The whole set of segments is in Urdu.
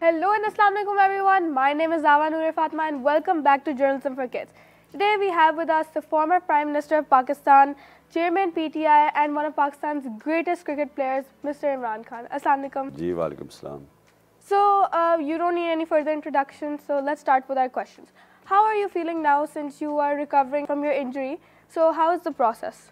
Hello and Assalamu alaikum everyone. My name is Zawa Noor Fatma and welcome back to Journalism for Kids. Today we have with us the former Prime Minister of Pakistan, Chairman PTI and one of Pakistan's greatest cricket players, Mr. Imran Khan. Assalamu alaikum. Ji, walaikum salam. So you don't need any further introduction, so let's start with our questions. How are you feeling now since you are recovering from your injury? So how is the process?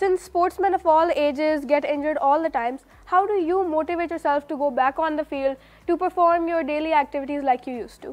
Since sportsmen of all ages get injured all the times, how do you motivate yourself to go back on the field to perform your daily activities like you used to?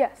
Yes.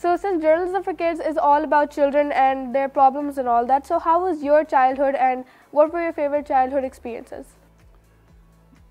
So since Journalism for Kids is all about children and their problems and all that, so how was your childhood and what were your favorite childhood experiences?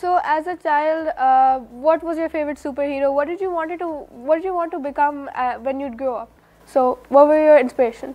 So as a child, what was your favorite superhero? What did you want to become when you'd grow up? So what were your inspiration?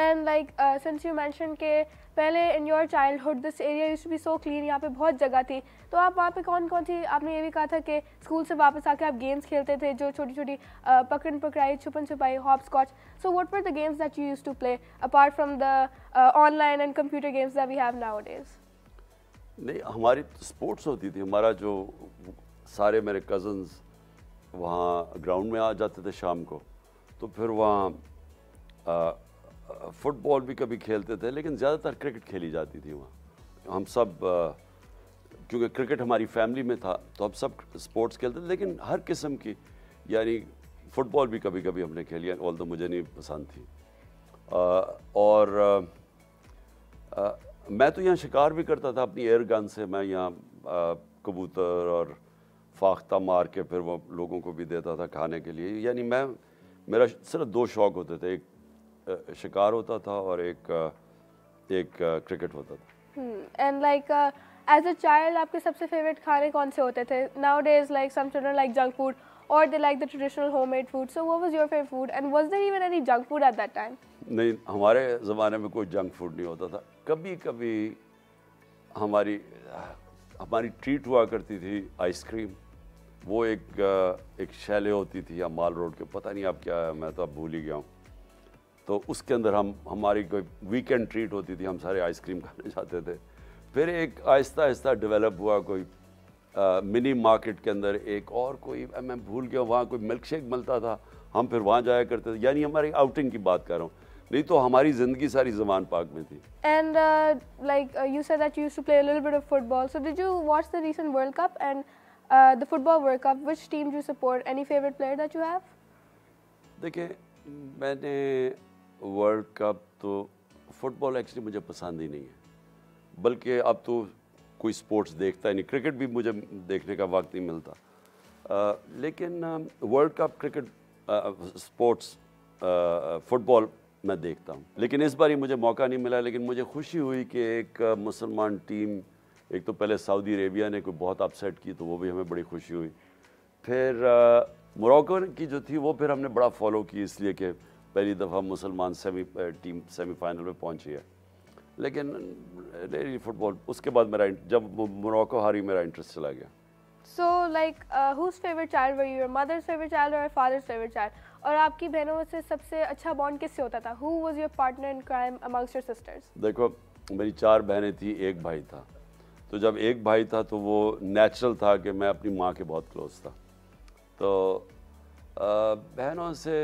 And like since you mentioned کہ پہلے in your childhood this area used to be so clean, یہاں پہ بہت جگہ تھی, تو آپ وہاں پہ کون کون سی, آپ نے یہ بھی کہا تھا کہ اسکول سے واپس آ کے آپ گیمس کھیلتے تھے جو چھوٹی چھوٹی پکڑن پکڑائی, چھپن چھپائی, hop scotch. So what were the games that you used to play apart from the online and computer games that we have nowadays? نہیں, ہماری اسپورٹس ہوتی تھی. ہمارا جو سارے میرے کزنز وہاں گراؤنڈ میں آ جاتے تھے شام کو, تو پھر وہاں فٹ بال بھی کبھی کھیلتے تھے, لیکن زیادہ تر کرکٹ کھیلی جاتی تھی وہاں. ہم سب کیونکہ کرکٹ ہماری فیملی میں تھا تو ہم سب اسپورٹس کھیلتے تھے, لیکن ہر قسم کی, یعنی فٹ بال بھی کبھی کبھی ہم نے کھیلی, آل تو مجھے نہیں پسند تھی. اور میں تو یہاں شکار بھی کرتا تھا اپنی ایئر گن سے. میں یہاں کبوتر اور فاختہ مار کے پھر وہ لوگوں کو بھی دیتا تھا کھانے کے لیے. یعنی میرا صرف دو شوق ہوتے تھے, ایک شکار ہوتا تھا اور ایک کرکٹ ہوتا تھا. And like as a child آپ کے سب سے فیوریٹ کھانے کون سے ہوتے تھے؟ Nowadays like some children like junk food or they like the traditional homemade food. So what was your favorite food and was there even any junk food at that time? نہیں, ہمارے زمانے میں کوئی جنک فوڈ نہیں ہوتا تھا. کبھی کبھی ہماری ٹریٹ ہوا کرتی تھی آئس کریم. وہ ایک شیلے ہوتی تھی یا مال روڈ کے, پتہ نہیں اب کیا ہے, میں تو اب بھول ہی گیا ہوں. تو اس کے اندر ہماری کوئی ویکینڈ ٹریٹ ہوتی تھی, ہم سارے آئس کریم کھانے جاتے تھے. پھر ایک آہستہ آہستہ ڈیولپ ہوا کوئی منی مارکیٹ کے اندر ایک اور کوئی, میں بھول گیا, وہاں کوئی ملک شیک ملتا تھا, ہم پھر وہاں جایا کرتے تھے. یعنی ہماری آؤٹنگ کی بات کر رہا ہوں, نہیں تو ہماری زندگی ساری زمان پاک میں تھی. And like you said that you used to play a little bit of football. So did you watch the recent World Cup and the football World Cup? Which team do you support? Any favorite player that you have? دیکھیں, میں نے ورلڈ کپ تو فٹ بال ایکچولی مجھے پسند ہی نہیں ہے, بلکہ اب تو کوئی سپورٹس دیکھتا ہی نہیں. کرکٹ بھی مجھے دیکھنے کا وقت نہیں ملتا, لیکن world cup cricket sports football میں دیکھتا ہوں. لیکن اس بار ہی مجھے موقع نہیں ملا, لیکن مجھے خوشی ہوئی کہ ایک مسلمان ٹیم, ایک تو پہلے سعودی عربیہ نے کوئی بہت اپسیٹ کی تو وہ بھی ہمیں بڑی خوشی ہوئی. پھر موراکو کی جو تھی وہ پھر ہم نے بڑا فالو کی, اس لیے کہ پہلی دفعہ مسلمان ٹیم سیمی فائنل میں پہنچی ہے. لیکن فٹ بال اس کے بعد جب موراکو ہاری میرا انٹرسٹ چلا گیا. So like whose favorite child were you? Your mother's favorite child or your father's favorite child? اور آپ کی بہنوں سے سب سے اچھا بانڈ کس سے ہوتا تھا? Who was your partner in crime amongst your sisters? دیکھو, میری 4 بہنیں تھیں, ایک بھائی تھا. تو جب ایک بھای تھا تو وہ نیچرل تھا کہ میں اپنی ماں کے بہت کلوز تھا. تو بہنوں سے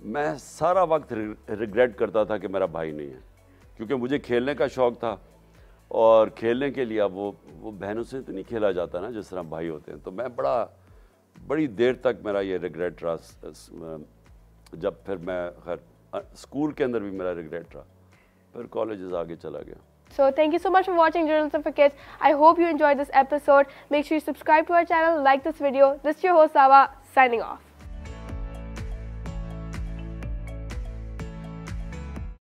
میں سارا وقت ریگریٹ کرتا تھا کہ میرا بھائی نہیں ہے, کیونکہ مجھے کھیلنے کا شوق تھا, اور کھیلنے کے لیے اب وہ بہنوں سے تو نہیں کھیلا جاتا نا جس طرح بھائی ہوتے ہیں. تو میں بڑی دیر تک میرا یہ ریگریٹ رہا. جب پھر میں خیر اسکول کے اندر بھی میرا ریگریٹ رہا, پھر کالجز آگے چلا گیا. So thank you so much for watching Journalism for Kids. I hope you enjoyed this episode. Make sure you subscribe to our channel, like this video. This is your host Sava, signing off.